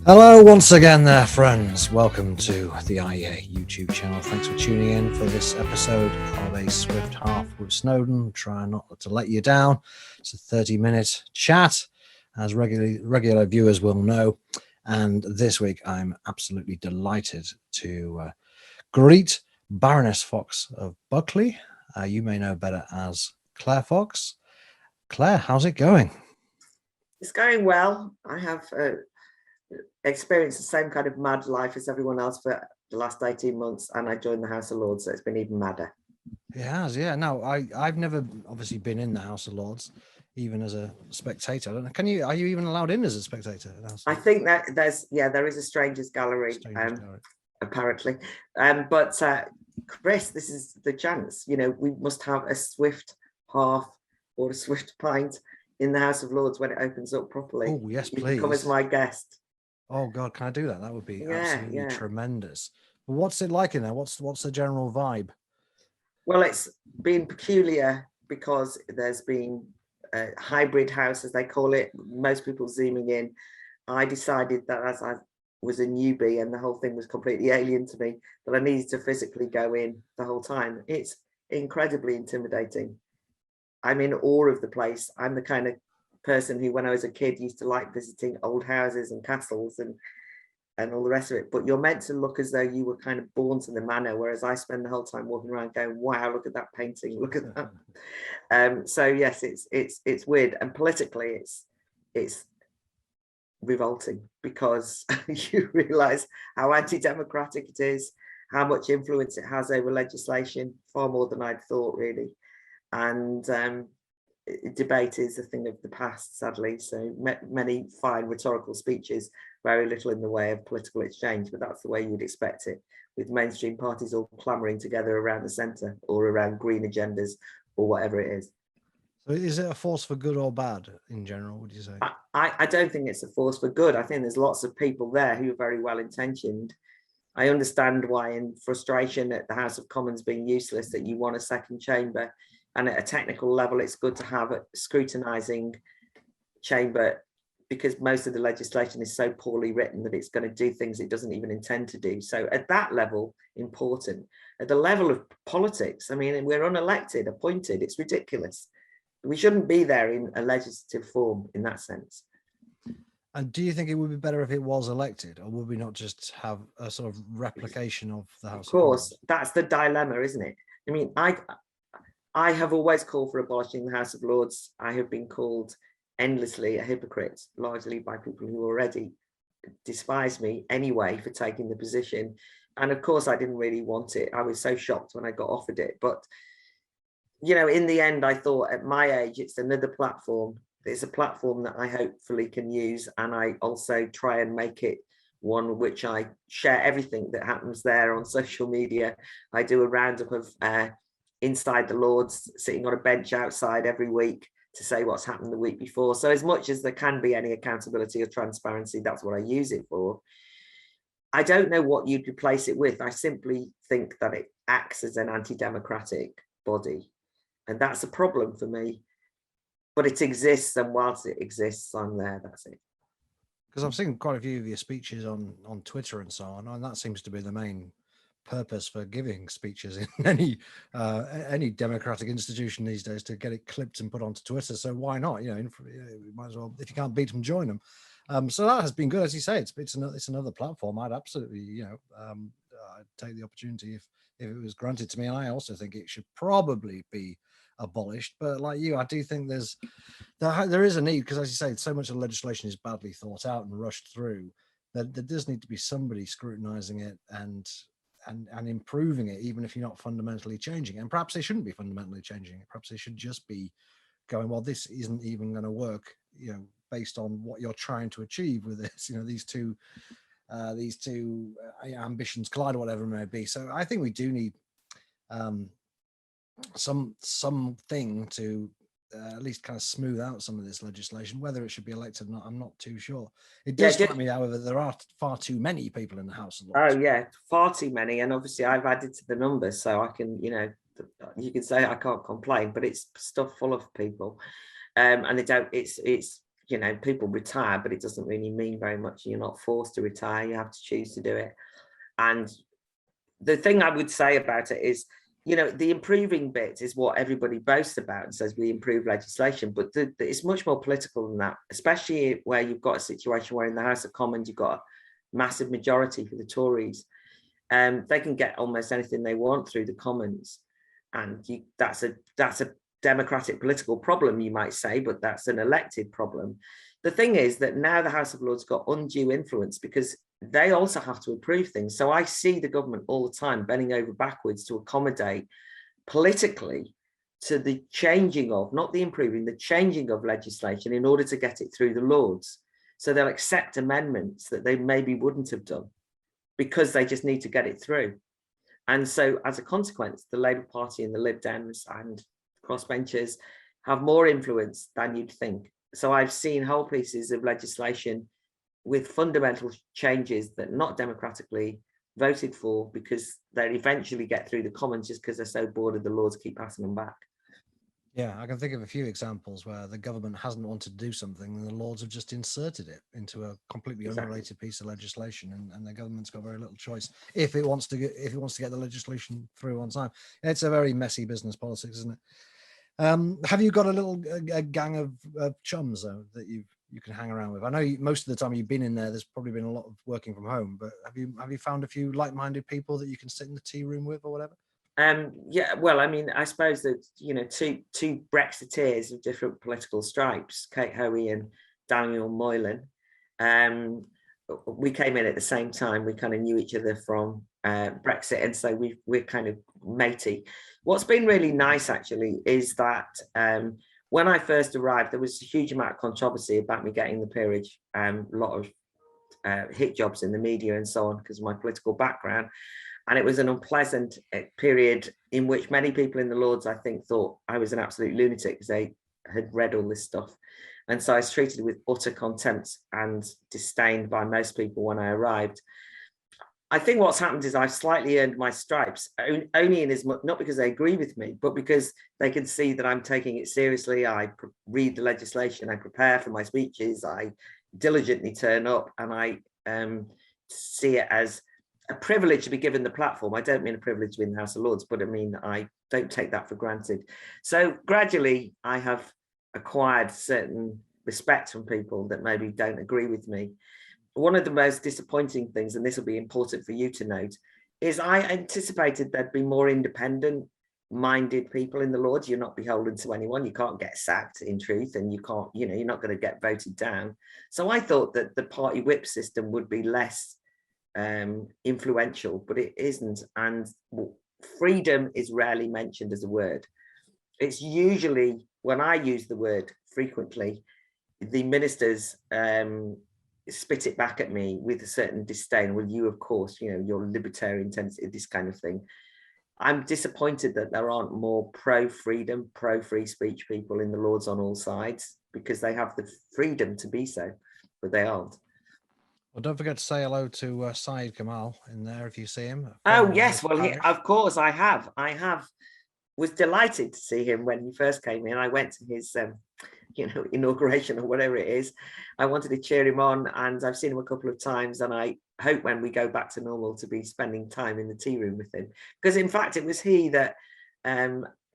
Hello once again there, friends. Welcome to the IA YouTube channel. Thanks for tuning in for this episode of A Swift Half with Snowdon. Try not to let you down. It's a 30-minute chat, as regular viewers will know. And this week, I'm absolutely delighted to greet Baroness Fox of Buckley. You may know better as Claire Fox. Claire, how's it going? It's going well. I have experienced the same kind of mad life as everyone else for the last 18 months, and I joined the House of Lords, so it's been even madder. It has, yeah. No, I've never obviously been in the House of Lords, even as a spectator. I don't know. Are you even allowed in as a spectator? I think that there is a strangers gallery, apparently. But Chris, this is the chance. You know, we must have a swift half or a swift pint in the House of Lords when it opens up properly. Oh yes, please. Come as my guest. Oh God, can I do that? That would be absolutely tremendous. But what's it like in there? What's the general vibe? Well, it's been peculiar because there's been a hybrid house, as they call it. Most people zooming in. I decided that as I was a newbie and the whole thing was completely alien to me, that I needed to physically go in the whole time. It's incredibly intimidating. I'm in awe of the place. I'm the kind of person who, when I was a kid, used to like visiting old houses and castles and all the rest of it. But you're meant to look as though you were kind of born to the manor, whereas I spend the whole time walking around going, wow, look at that painting, look at that. So yes, it's weird, and politically it's revolting, because you realize how anti-democratic it is, how much influence it has over legislation, far more than I'd thought, really. And debate is a thing of the past, sadly. So many fine rhetorical speeches, very little in the way of political exchange, but that's the way you'd expect it, with mainstream parties all clamoring together around the centre or around green agendas or whatever it is. So is it a force for good or bad in general, would you say? I don't think it's a force for good. I think there's lots of people there who are very well intentioned. I understand why, in frustration at the House of Commons being useless, that you want a second chamber. And at a technical level, it's good to have a scrutinising chamber, because most of the legislation is so poorly written that it's going to do things it doesn't even intend to do. So at that level, important. At the level of politics, I mean, we're unelected, appointed. It's ridiculous. We shouldn't be there in a legislative form in that sense. And do you think it would be better if it was elected, or would we not just have a sort of replication of the House of Commons? That's the dilemma, isn't it? I mean, I have always called for abolishing the House of Lords. I have been called endlessly a hypocrite, largely by people who already despise me anyway for taking the position. And of course, I didn't really want it. I was so shocked when I got offered it. But, you know, in the end, I thought at my age, it's another platform. It's a platform that I hopefully can use. And I also try and make it one which I share everything that happens there on social media. I do a roundup of inside the Lords, sitting on a bench outside every week to say what's happened the week before. So as much as there can be any accountability or transparency, that's what I use it for. I don't know what you'd replace it with. I simply think that it acts as an anti-democratic body. And that's a problem for me. But it exists, and whilst it exists, I'm there, that's it. Because I've seen quite a few of your speeches on Twitter and so on, and that seems to be the main purpose for giving speeches in any democratic institution these days, to get it clipped and put onto Twitter. So why not? You know, you might as well, if you can't beat them, join them. So that has been good, as you say. It's another platform. I'd absolutely, I'd take the opportunity if it was granted to me. And I also think it should probably be abolished. But like you, I do think there is a need, because as you say, so much of the legislation is badly thought out and rushed through, that there does need to be somebody scrutinizing it and improving it, even if you're not fundamentally changing it. And perhaps they shouldn't be fundamentally changing it. Perhaps they should just be going, well, this isn't even going to work, you know, based on what you're trying to achieve with this, you know, these two ambitions collide, or whatever it may be. So I think we do need something to at least kind of smooth out some of this legislation. Whether it should be elected or not, I'm not too sure. It does strike me, however, there are far too many people in the House of Lords. Oh yeah, far too many. And obviously I've added to the numbers, so I can, you know, you can say I can't complain, but it's stuff full of people. And they don't, it's you know, people retire, but it doesn't really mean very much. You're not forced to retire. You have to choose to do it. And the thing I would say about it is, you know, the improving bit is what everybody boasts about and says we improve legislation, but it's much more political than that, especially where you've got a situation where in the House of Commons you've got a massive majority for the Tories. They can get almost anything they want through the Commons, and that's a democratic political problem, you might say, but that's an elected problem. The thing is that now the House of Lords got undue influence because they also have to approve things. So I see the government all the time bending over backwards to accommodate politically to the changing of, not the improving, the changing of legislation in order to get it through the Lords. So they'll accept amendments that they maybe wouldn't have done because they just need to get it through. And so as a consequence, the Labour Party and the Lib Dems and crossbenchers have more influence than you'd think. So I've seen whole pieces of legislation with fundamental changes that not democratically voted for because they eventually get through the Commons just because they're so bored of the Lords keep passing them back. Yeah, I can think of a few examples where the government hasn't wanted to do something and the Lords have just inserted it into a completely unrelated piece of legislation, and the government's got very little choice if it wants to get the legislation through on time. It's a very messy business politics, isn't it? Have you got a gang of chums though that you can hang around with? I know most of the time you've been in there's probably been a lot of working from home, but have you found a few like-minded people that you can sit in the tea room with or whatever? Yeah, well, I mean, I suppose that, you know, two Brexiteers of different political stripes, Kate Hoey and Daniel Moylan, we came in at the same time. We kind of knew each other from Brexit, and so we're kind of matey. What's been really nice, actually, is that when I first arrived, there was a huge amount of controversy about me getting the peerage, a lot of hit jobs in the media and so on because of my political background. And it was an unpleasant period in which many people in the Lords, I think, thought I was an absolute lunatic because they had read all this stuff. And so I was treated with utter contempt and disdain by most people when I arrived. I think what's happened is I've slightly earned my stripes, only in as much, not because they agree with me, but because they can see that I'm taking it seriously. I read the legislation, I prepare for my speeches, I diligently turn up, and I see it as a privilege to be given the platform. I don't mean a privilege to be in the House of Lords, but I mean, I don't take that for granted. So gradually I have acquired certain respect from people that maybe don't agree with me. One of the most disappointing things, and this will be important for you to note, is I anticipated there'd be more independent minded people in the Lords. You're not beholden to anyone. You can't get sacked, in truth, and you can't, you know, you're not going to get voted down. So I thought that the party whip system would be less influential, but it isn't. And freedom is rarely mentioned as a word. It's usually, when I use the word frequently, the ministers spit it back at me with a certain disdain. Well, you, of course, you know, your libertarian tendency, this kind of thing. I'm disappointed that there aren't more pro-freedom, pro-free speech people in the Lords on all sides, because they have the freedom to be so, but they aren't. Well, don't forget to say hello to Saeed Kamal in there if you see him. Oh, yes. Well, of course, I have. Was delighted to see him when he first came in. I went to his, you know, inauguration or whatever it is. I wanted to cheer him on, and I've seen him a couple of times, and I hope when we go back to normal to be spending time in the tea room with him, because in fact it was he that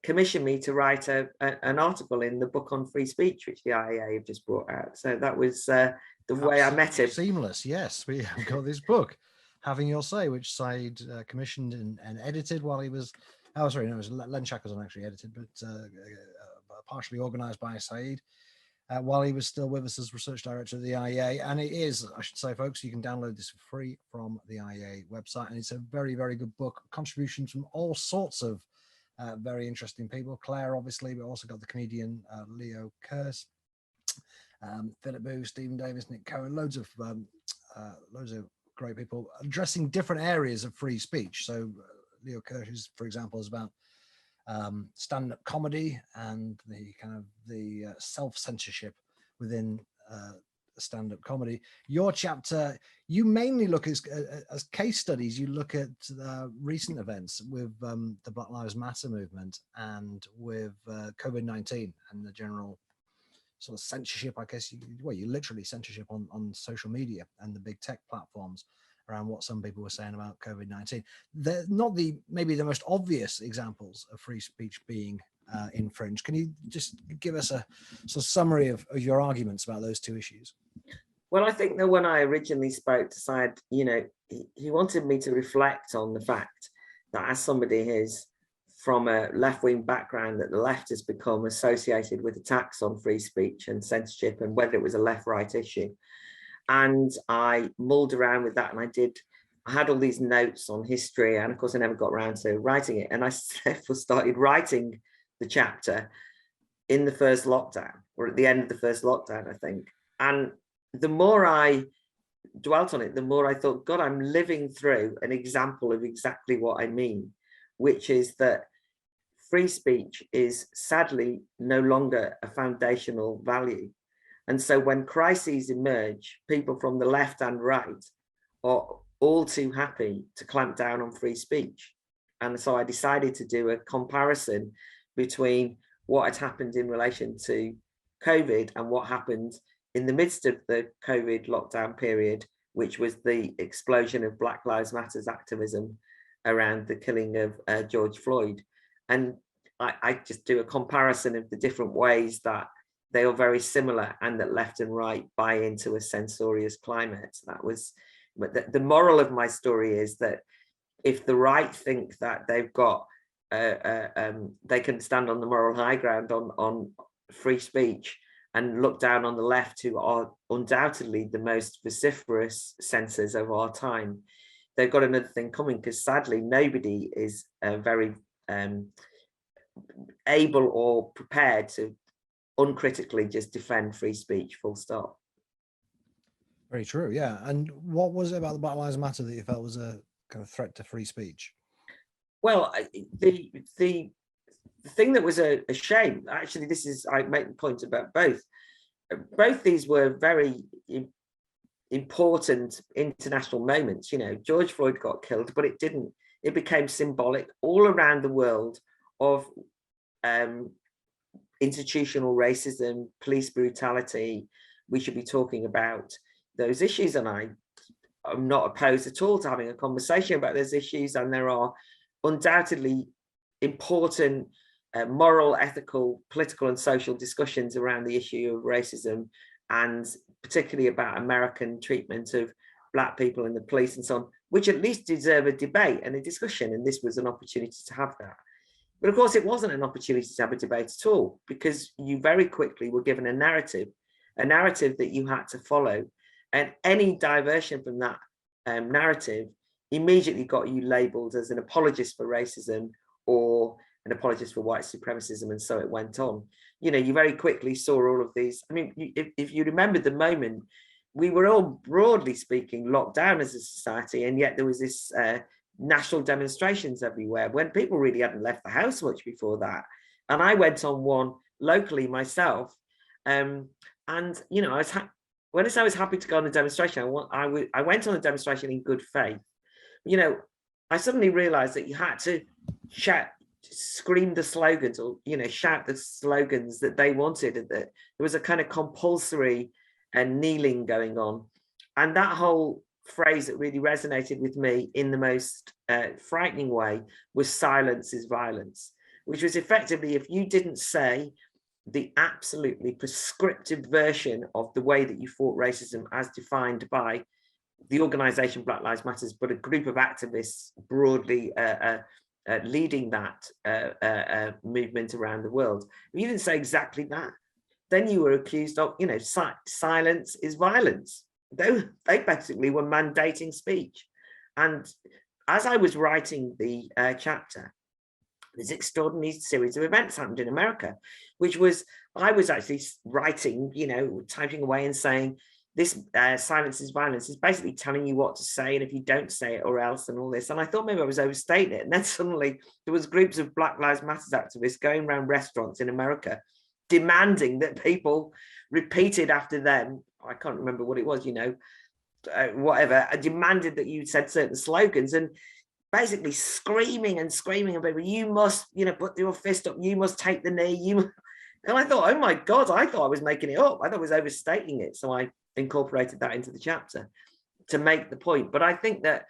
commissioned me to write an article in the book on free speech, which the IAA have just brought out. So that was the way I met him. Seamless, yes. We have got this book, Having Your Say, which Saeed commissioned and edited while he was, oh sorry, no, it was Len Shackleton actually edited, but partially organised by Saeed while he was still with us as research director of the IEA. And it is, I should say, folks, you can download this for free from the IEA website, and it's a very, very good book. Contributions from all sorts of very interesting people. Claire, obviously, but also got the comedian Leo Kearse, Philip Booth, Stephen Davis, Nick Cohen, loads of great people addressing different areas of free speech. So Leo Kearse, for example, is about stand-up comedy and the kind of the self-censorship within stand-up comedy. Your chapter, you mainly look as case studies. You look at recent events with the Black Lives Matter movement and with COVID-19 and the general sort of censorship, I guess, you literally censorship on social media and the big tech platforms around what some people were saying about COVID-19. They're not maybe the most obvious examples of free speech being infringed. Can you just give us a sort of summary of your arguments about those two issues? Well, I think that when I originally spoke to Syed, he wanted me to reflect on the fact that as somebody who's from a left-wing background, that the left has become associated with attacks on free speech and censorship, and whether it was a left-right issue. And I mulled around with that, and I had all these notes on history, and of course I never got around to writing it. And I therefore started writing the chapter in the first lockdown, or at the end of the first lockdown, I think. And the more I dwelt on it, the more I thought, God, I'm living through an example of exactly what I mean, which is that free speech is sadly no longer a foundational value. And so when crises emerge, people from the left and right are all too happy to clamp down on free speech. And so I decided to do a comparison between what had happened in relation to COVID and what happened in the midst of the COVID lockdown period, which was the explosion of Black Lives Matter activism around the killing of George Floyd. And I just do a comparison of the different ways that they are very similar, and that left and right buy into a censorious climate. But the moral of my story is that if the right think that they've got, they can stand on the moral high ground on free speech, and look down on the left, who are undoubtedly the most vociferous censors of our time, they've got another thing coming, because sadly nobody is very able or prepared to uncritically just defend free speech, full stop. Very true, yeah. And what was it about the Black Lives Matter that you felt was a kind of threat to free speech? Well, the thing that was a shame, actually, I make the point about both these were very important international moments. George Floyd got killed, but it became symbolic all around the world of institutional racism, police brutality. We should be talking about those issues, and I'm not opposed at all to having a conversation about those issues, and there are undoubtedly important moral, ethical, political and social discussions around the issue of racism, and particularly about American treatment of Black people in the police and so on, which at least deserve a debate and a discussion, and this was an opportunity to have that. But of course, it wasn't an opportunity to have a debate at all, because you very quickly were given a narrative that you had to follow. And any diversion from that narrative immediately got you labeled as an apologist for racism or an apologist for white supremacism. And so it went on. You very quickly saw all of these. I mean, if you remember the moment, we were all, broadly speaking, locked down as a society, and yet there was this national demonstrations everywhere when people really hadn't left the house much before that. And I went on one locally myself, and when I say I was happy to go on a demonstration, I went on a demonstration in good faith. I suddenly realized that you had to scream the slogans, or shout the slogans that they wanted, and that there was a kind of compulsory kneeling going on. And that whole phrase that really resonated with me in the most frightening way was "silence is violence," which was effectively, if you didn't say the absolutely prescriptive version of the way that you fought racism as defined by the organization Black Lives Matter, but a group of activists broadly leading that movement around the world. If you didn't say exactly that, then you were accused of, silence is violence. They basically were mandating speech. And as I was writing the chapter, this extraordinary series of events happened in America, which was, I was actually writing, typing away and saying, this silence is violence is basically telling you what to say, and if you don't say it or else, and all this. And I thought maybe I was overstating it. And then suddenly there was groups of Black Lives Matter activists going around restaurants in America demanding that people repeated after them. I can't remember what it was, whatever. I demanded that you said certain slogans, and basically screaming and people, you must, put your fist up, you must take the knee, And I thought, oh my God, I thought I was making it up. I thought I was overstating it. So I incorporated that into the chapter to make the point. But I think that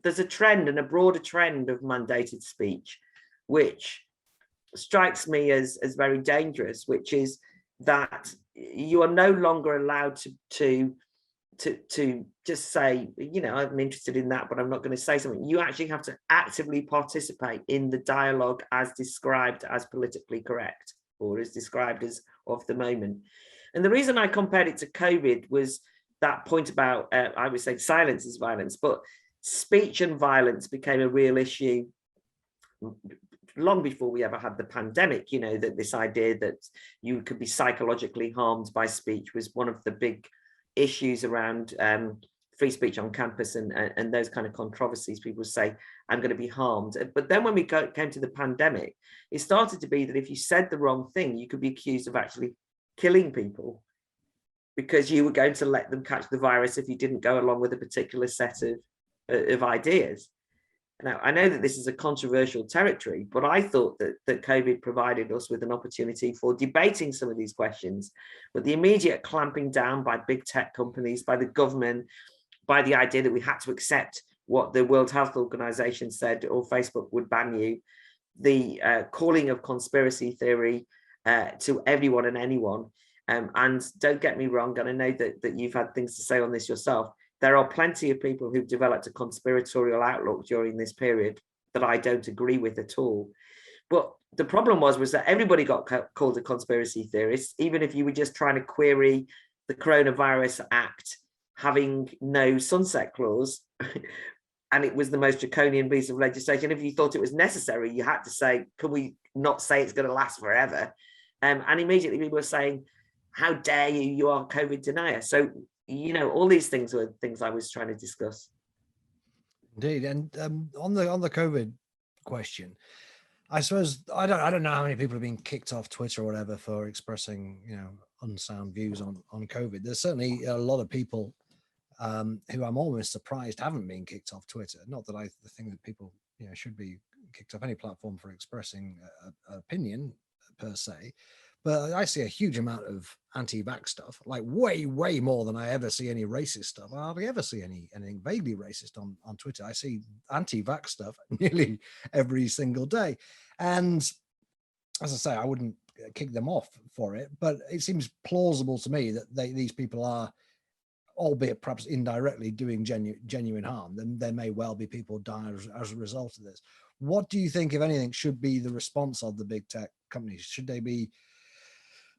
there's a trend, and a broader trend, of mandated speech, which strikes me as very dangerous, which is that you are no longer allowed to just say, you know, I'm interested in that, but I'm not going to say something. You actually have to actively participate in the dialogue as described as politically correct, or as described as of the moment. And the reason I compared it to COVID was that point about, I would say silence is violence, but speech and violence became a real issue long before we ever had the pandemic. You know, that this idea that you could be psychologically harmed by speech was one of the big issues around free speech on campus, and those kind of controversies. People say, I'm going to be harmed. But then when we came to the pandemic, it started to be that if you said the wrong thing, you could be accused of actually killing people, because you were going to let them catch the virus if you didn't go along with a particular set of ideas. Now, I know that this is a controversial territory, but I thought that COVID provided us with an opportunity for debating some of these questions. But the immediate clamping down by big tech companies, by the government, by the idea that we had to accept what the World Health Organization said, or Facebook would ban you, the calling of conspiracy theory to everyone and anyone. And don't get me wrong, and I know that you've had things to say on this yourself, there are plenty of people who've developed a conspiratorial outlook during this period that I don't agree with at all. But the problem was that everybody got called a conspiracy theorist, even if you were just trying to query the Coronavirus Act having no sunset clause. And it was the most draconian piece of legislation. If you thought it was necessary, you had to say, can we not say it's going to last forever? And immediately people were saying, how dare you, you are COVID denier. So, you know, all these things were things I was trying to discuss. Indeed. And on the COVID question, I suppose I don't know how many people have been kicked off Twitter or whatever for expressing, you know, unsound views on COVID. There's certainly a lot of people who I'm almost surprised haven't been kicked off Twitter. Not that I think that people, you know, should be kicked off any platform for expressing an opinion per se, but I see a huge amount of anti-vax stuff, like way more than I ever see any racist stuff. I hardly ever see anything vaguely racist on Twitter. I see anti-vax stuff nearly every single day, and as I say, I wouldn't kick them off for it, but it seems plausible to me that these people are, albeit perhaps indirectly, doing genuine harm. Then there may well be people die as a result of this. What do you think, if anything, should be the response of the big tech companies? Should they be?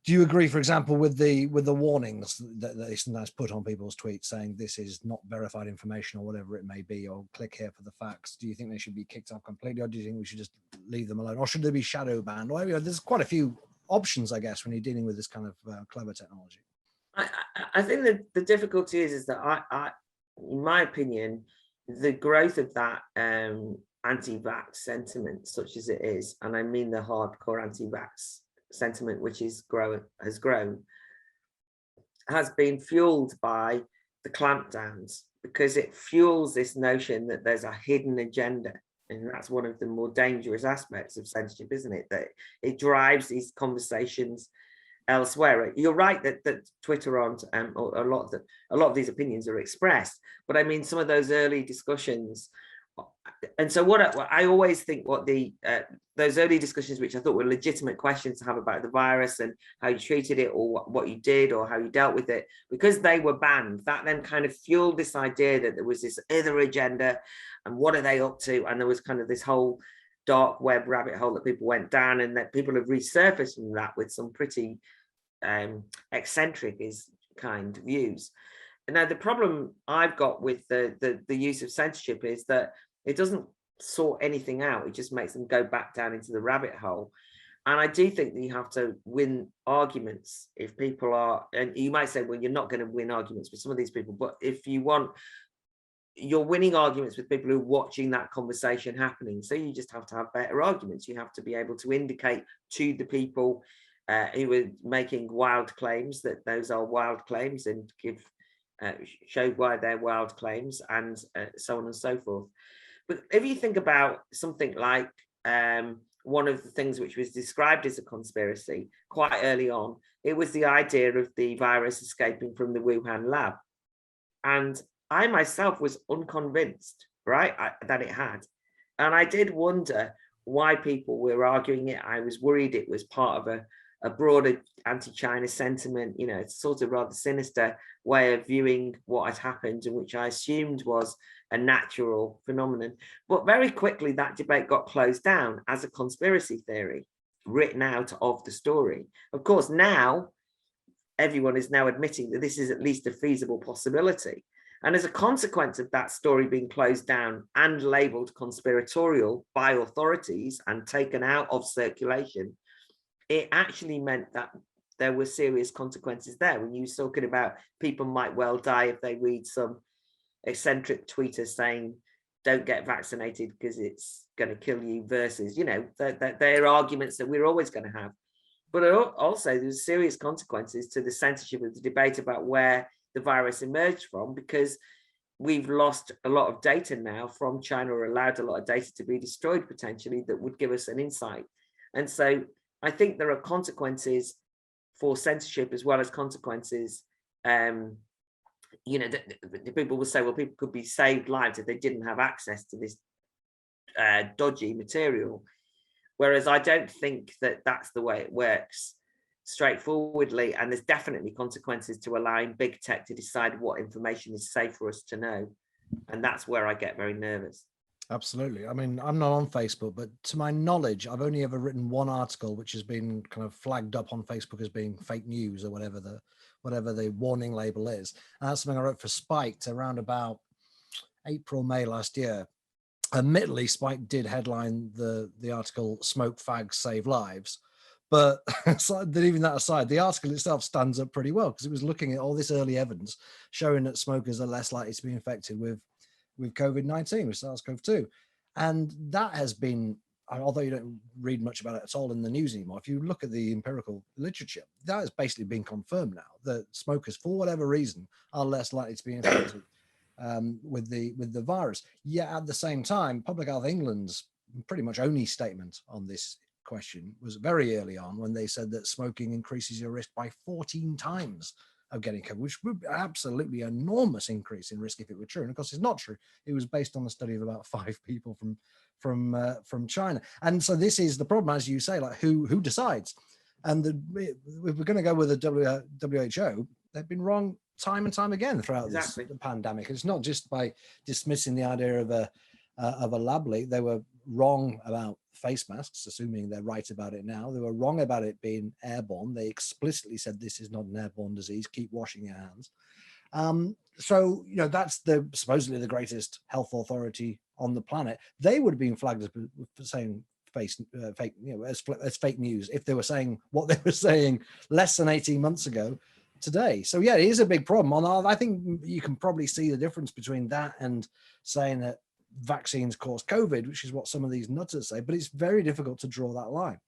Do you agree, for example, with the warnings that they sometimes put on people's tweets saying this is not verified information or whatever it may be, or click here for the facts? Do you think they should be kicked off completely, or do you think we should just leave them alone, or should they be shadow banned? Or, you know, there's quite a few options, I guess, when you're dealing with this kind of clever technology. I think that the difficulty is that I, in my opinion, the growth of that anti-vax sentiment, such as it is, and I mean the hardcore anti-vax sentiment, which has grown, has been fueled by the clampdowns, because it fuels this notion that there's a hidden agenda. And that's one of the more dangerous aspects of censorship, isn't it? That it drives these conversations elsewhere. You're right that Twitter aren't, or a lot of these opinions are expressed, but I mean some of those early discussions. And so what I always think, what those early discussions, which I thought were legitimate questions to have about the virus and how you treated it, or what you did, or how you dealt with it, because they were banned, that then kind of fueled this idea that there was this other agenda, and what are they up to? And there was kind of this whole dark web rabbit hole that people went down, and that people have resurfaced from that with some pretty eccentric kind of views. Now, the problem I've got with the use of censorship is that it doesn't sort anything out. It just makes them go back down into the rabbit hole. And I do think that you have to win arguments if people are, and you might say, well, you're not going to win arguments with some of these people, but if you want, you're winning arguments with people who are watching that conversation happening. So you just have to have better arguments. You have to be able to indicate to the people who are making wild claims that those are wild claims, and show why they're wild claims, and so on and so forth. But if you think about something like one of the things which was described as a conspiracy quite early on, it was the idea of the virus escaping from the Wuhan lab. And I myself was unconvinced, right, that it had. And I did wonder why people were arguing it. I was worried it was part of a broader anti-China sentiment, you know, it's sort of rather sinister way of viewing what had happened, and which I assumed was a natural phenomenon. But very quickly that debate got closed down as a conspiracy theory written out of the story. Of course, now everyone is now admitting that this is at least a feasible possibility. And as a consequence of that story being closed down and labeled conspiratorial by authorities and taken out of circulation, it actually meant that there were serious consequences there. When you were talking about people might well die if they read some eccentric tweeter saying, don't get vaccinated because it's going to kill you, versus, you know, they're arguments that we're always going to have. But also there's serious consequences to the censorship of the debate about where the virus emerged from, because we've lost a lot of data now from China, or allowed a lot of data to be destroyed potentially that would give us an insight. And so I think there are consequences for censorship as well as consequences. You know, the people will say, well, people could be saved lives if they didn't have access to this dodgy material. Whereas I don't think that that's the way it works straightforwardly. And there's definitely consequences to allowing big tech to decide what information is safe for us to know. And that's where I get very nervous. Absolutely. I mean, I'm not on Facebook, but to my knowledge, I've only ever written one article which has been kind of flagged up on Facebook as being fake news, or whatever the warning label is. And that's something I wrote for Spiked around about April, May last year. Admittedly, Spike did headline the article "Smoke Fags Save Lives," but even that aside, the article itself stands up pretty well, because it was looking at all this early evidence showing that smokers are less likely to be infected with COVID-19, with SARS-CoV-2. And that has been, although you don't read much about it at all in the news anymore, if you look at the empirical literature, that has basically been confirmed now, that smokers, for whatever reason, are less likely to be infected with the virus. Yet at the same time, Public Health England's pretty much only statement on this question was very early on, when they said that smoking increases your risk by 14 times of getting COVID, which would be absolutely enormous increase in risk if it were true. And of course, it's not true. It was based on a study of about 5 people from China. And so this is the problem, as you say, like who decides? And if we're going to go with the WHO, they've been wrong time and time again throughout this pandemic. It's not just by dismissing the idea of a lab leak. They were wrong about face masks, assuming they're right about it now. They were wrong about it being airborne. They explicitly said this is not an airborne disease. Keep washing your hands. So, you know, that's supposedly the greatest health authority on the planet. They would have been flagged as saying fake, you know, as fake news if they were saying what they were saying less than 18 months ago today. So yeah, it is a big problem. I think you can probably see the difference between that and saying that vaccines cause COVID, which is what some of these nutters say, but it's very difficult to draw that line.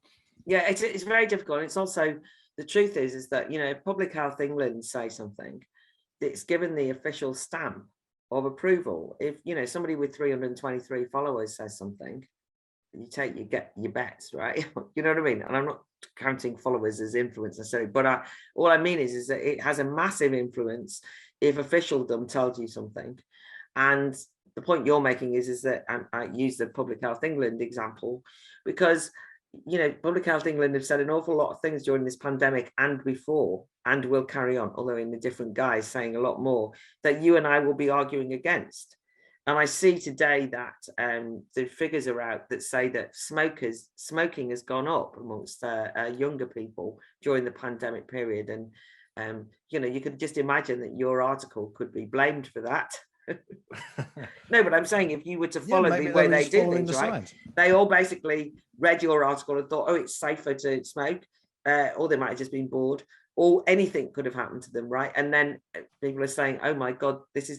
Yeah, it's very difficult. It's also, the truth is that, you know, Public Health England say something, it's given the official stamp of approval. If, you know, somebody with 323 followers says something, you get your bets, right? You know what I mean? And I'm not counting followers as influence necessarily, but all I mean is that it has a massive influence if officialdom tells you something. And the point you're making is that, and I use the Public Health England example, because, you know, Public Health England have said an awful lot of things during this pandemic and before, and will carry on, although in a different guise, saying a lot more that you and I will be arguing against. And I see today that the figures are out that say that smoking has gone up amongst younger people during the pandemic period. And, you know, you could just imagine that your article could be blamed for that. No, but I'm saying if you were to follow the way they do things, right? They all basically read your article and thought, oh, it's safer to smoke, or they might have just been bored, or anything could have happened to them, right? And then people are saying, oh my God, this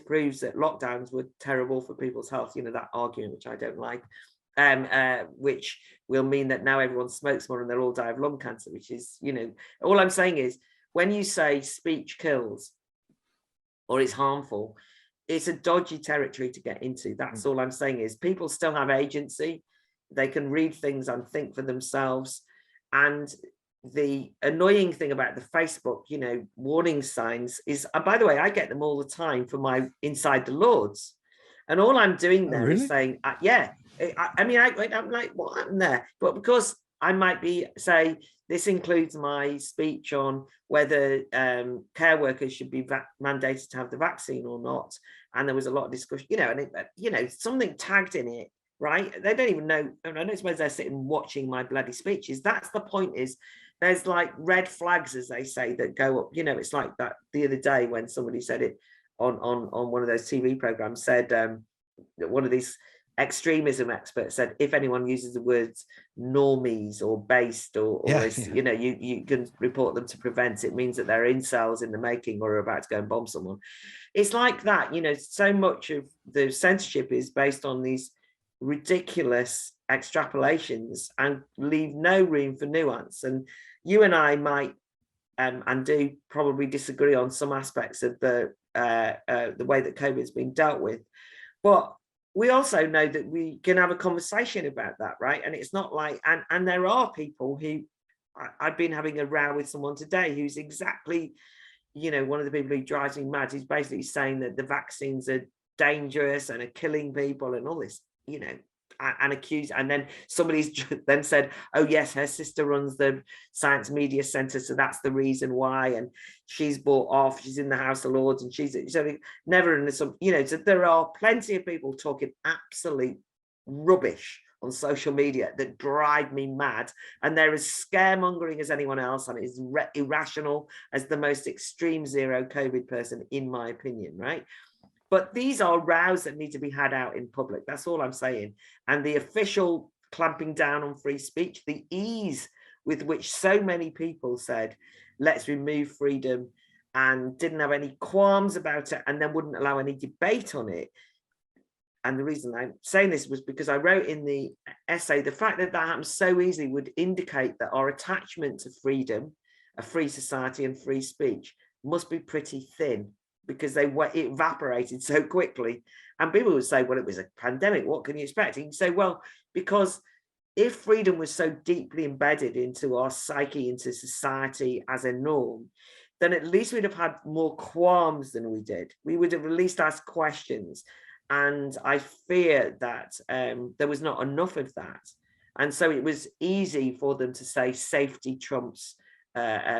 proves that lockdowns were terrible for people's health, you know, that argument, which I don't like, which will mean that now everyone smokes more and they'll all die of lung cancer, which is, you know, all I'm saying is, when you say speech kills or it's harmful, it's a dodgy territory to get into. That's all I'm saying, is people still have agency. they can read things and think for themselves. And the annoying thing about the Facebook, you know, warning signs is, by the way, I get them all the time for my Inside the Lords. And all I'm doing there is saying, yeah, I mean, I'm like, what happened there? But because I might be, say, this includes my speech on whether care workers should be mandated to have the vaccine or not. And there was a lot of discussion, you know, and you know, something tagged in it, right? They don't even know. I don't suppose they're sitting watching my bloody speeches. That's the point. Is there's like red flags, as they say, that go up. You know, it's like that the other day when somebody said it on one of those TV programs, said one of these extremism experts said, if anyone uses the words normies or based or you know, you can report them to prevent. It means that they're incels in the making or are about to go and bomb someone. It's like that, you know. So much of the censorship is based on these ridiculous extrapolations and leave no room for nuance. And you and I might and do probably disagree on some aspects of the way that COVID has been dealt with, but we also know that we can have a conversation about that, right? And it's not like, and there are people who, I've been having a row with someone today who's exactly, you know, one of the people who drives me mad, who's basically saying that the vaccines are dangerous and are killing people and all this, you know, and accused. And then somebody's then said, oh yes, her sister runs the Science Media Centre, so that's the reason why. And she's bought off, she's in the House of Lords, and she's so never in some, you know. So there are plenty of people talking absolute rubbish on social media that drive me mad, and they're as scaremongering as anyone else, and is irrational as the most extreme zero COVID person, in my opinion, right? But these are rows that need to be had out in public. That's all I'm saying. And the official clamping down on free speech, the ease with which so many people said, let's remove freedom, and didn't have any qualms about it, and then wouldn't allow any debate on it. And the reason I'm saying this was because I wrote in the essay, the fact that that happens so easily would indicate that our attachment to freedom, a free society and free speech must be pretty thin, because it evaporated so quickly. And people would say, well, it was a pandemic, what can you expect? And you say, well, because if freedom was so deeply embedded into our psyche, into society as a norm, then at least we'd have had more qualms than we did. We would have at least asked questions. And I fear that there was not enough of that. And so it was easy for them to say safety trumps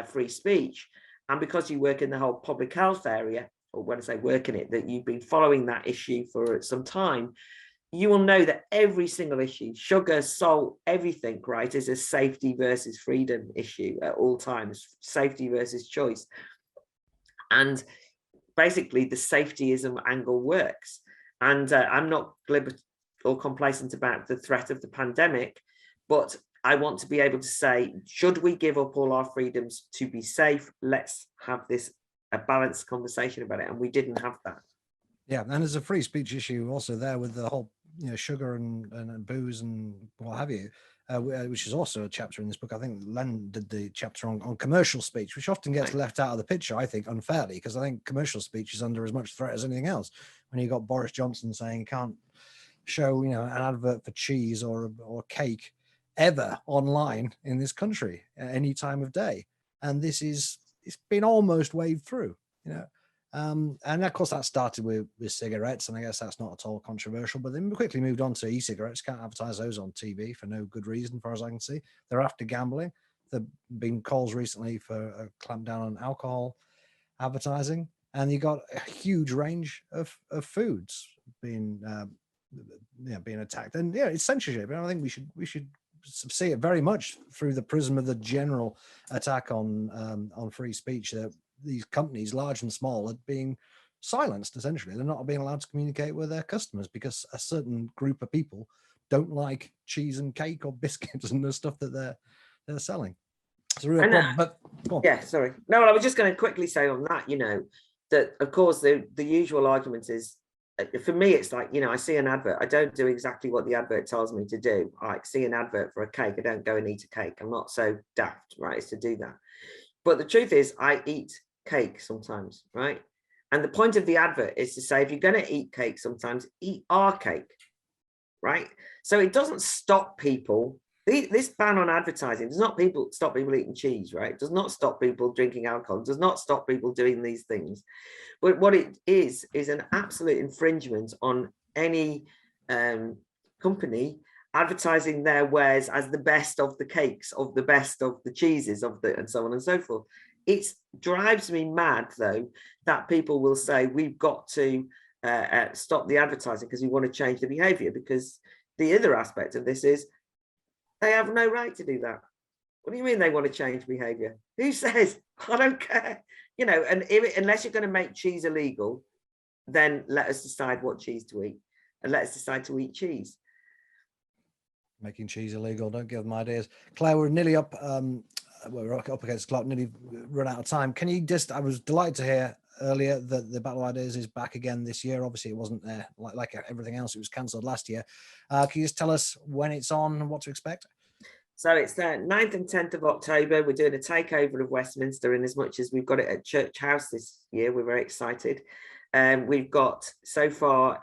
free speech. And because you work in the whole public health area, or when I say work in it, that you've been following that issue for some time, you will know that every single issue, sugar, salt, everything, right, is a safety versus freedom issue at all times, safety versus choice. And basically the safetyism angle works. And I'm not glib or complacent about the threat of the pandemic, but I want to be able to say, should we give up all our freedoms to be safe? Let's have a balanced conversation about it. And we didn't have that. Yeah, and there's a free speech issue also there with the whole, you know, sugar and booze and what have you, which is also a chapter in this book. I think Len did the chapter on commercial speech, which often gets left out of the picture, I think, unfairly, because I think commercial speech is under as much threat as anything else. When you got Boris Johnson saying you can't show, you know, an advert for cheese or cake ever online in this country at any time of day, and it's been almost waved through, you know. And of course that started with cigarettes, and I guess that's not at all controversial, but then we quickly moved on to e-cigarettes. Can't advertise those on TV for no good reason, as far as I can see. They're after gambling. There've been calls recently for a clamp down on alcohol advertising, and you got a huge range of foods being being attacked. And yeah, it's censorship. And I think we should see it very much through the prism of the general attack on free speech, that these companies, large and small, are being silenced. Essentially, they're not being allowed to communicate with their customers because a certain group of people don't like cheese and cake or biscuits and the stuff that they're selling. It's a real problem. But yeah, sorry. No, I was just going to quickly say on that, you know, that of course the usual argument is, for me, it's like, you know, I see an advert, I don't do exactly what the advert tells me to do. I see an advert for a cake, I don't go and eat a cake. I'm not so daft, right, as to do that. But the truth is, I eat cake sometimes, right? And the point of the advert is to say, if you're going to eat cake sometimes, eat our cake, right? So it doesn't stop people. This ban on advertising does not stop people eating cheese, right? It does not stop people drinking alcohol. It does not stop people doing these things. But what it is an absolute infringement on any company advertising their wares as the best of the cakes, of the best of the cheeses, and so on and so forth. It drives me mad, though, that people will say we've got to stop the advertising because we want to change the behavior, because the other aspect of this is they have no right to do that. What do you mean they want to change behavior? Who says? I don't care. You know, and unless you're going to make cheese illegal, then let us decide what cheese to eat, and let us decide to eat cheese. Making cheese illegal, don't give them ideas. Claire, we're nearly up. We're up against the clock, nearly run out of time. Can you just? I was delighted to hear earlier that the Battle of Ideas is back again this year. Obviously, it wasn't there like everything else. It was cancelled last year. Can you just tell us when it's on and what to expect? So it's the 9th and 10th of October. We're doing a takeover of Westminster, in as much as we've got it at Church House this year. We're very excited. We've got so far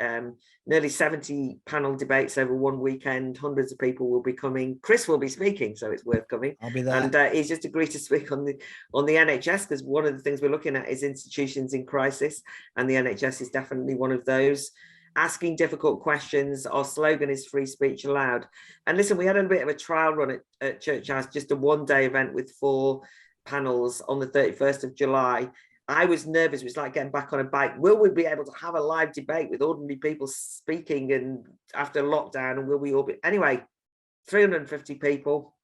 nearly 70 panel debates over one weekend. Hundreds of people will be coming. Chris will be speaking, so it's worth coming. I'll be there. And he's just agreed to speak on the NHS, because one of the things we're looking at is institutions in crisis, and the NHS is definitely one of those. Asking difficult questions. Our slogan is free speech allowed. And listen, we had a bit of a trial run at Church House, just a one-day event with 4 panels on the 31st of July. I was nervous. It was like getting back on a bike. Will we be able to have a live debate with ordinary people speaking and after lockdown? And will we all be? Anyway, 350 people,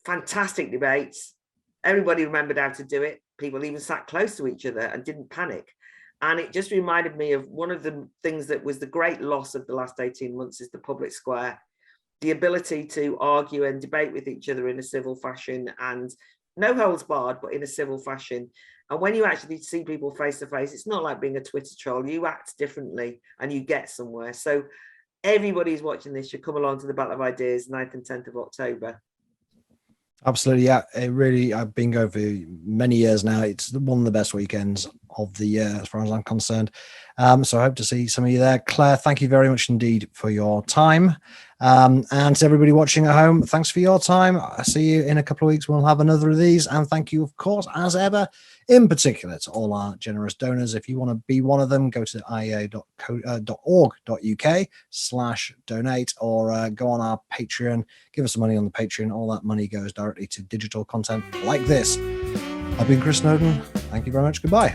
fantastic debates. Everybody remembered how to do it. People even sat close to each other and didn't panic. And it just reminded me of one of the things that was the great loss of the last 18 months is the public square. The ability to argue and debate with each other in a civil fashion, and no holds barred, but in a civil fashion. And when you actually see people face to face, it's not like being a Twitter troll. You act differently and you get somewhere. So everybody who's watching this should come along to the Battle of Ideas, 9th and 10th of October. Absolutely, yeah. It really, I've been going for many years now. It's one of the best weekends of the year, as far as I'm concerned. So I hope to see some of you there. Claire, thank you very much indeed for your time. And to everybody watching at home, thanks for your time. I'll see you in a couple of weeks. We'll have another of these. And thank you, of course, as ever, in particular to all our generous donors. If you want to be one of them, go to iea.org.uk/donate, or go on our Patreon, give us some money on the Patreon. All that money goes directly to digital content like this. I've been Chris Snowdon. Thank you very much. Goodbye.